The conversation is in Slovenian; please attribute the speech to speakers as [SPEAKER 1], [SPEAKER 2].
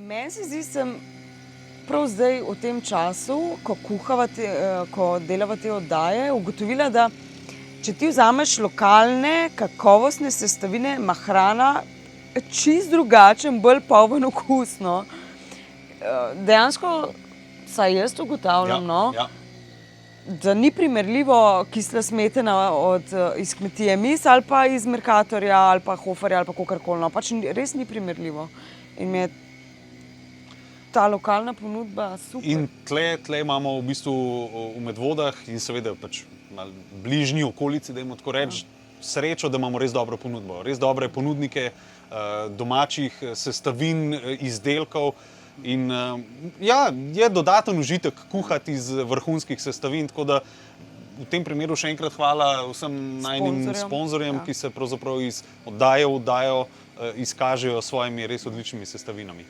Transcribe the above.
[SPEAKER 1] Meni se zdi, sem prav zdaj v tem času, ko ko delava te oddaje, ugotovila, da če ti vzameš lokalne, kakovostne sestavine, ima hrana čisto drugačen, bolj poln okus, no. Dejansko, vsaj jaz ugotavljam, da ni primerljivo kisla smetana iz kmetije Mis ali pa iz Mercatorja ali pa Hoferja ali pa kakorkoli, no. Pač res ni primerljivo. In mi je ta lokalna ponudba super.
[SPEAKER 2] In tle imamo v bistvu v Medvodah in seveda pač na bližnji okolici, dajmo tako reči, srečo, da imamo res dobro ponudbo. Res dobre ponudnike domačih sestavin, izdelkov. In ja, je dodaten užitek kuhati iz vrhunskih sestavin, tako da v tem primeru še enkrat hvala vsem najnim sponzorjem, ki se pravzaprav iz oddaje v oddajo izkažejo s svojimi res odličnimi sestavinami.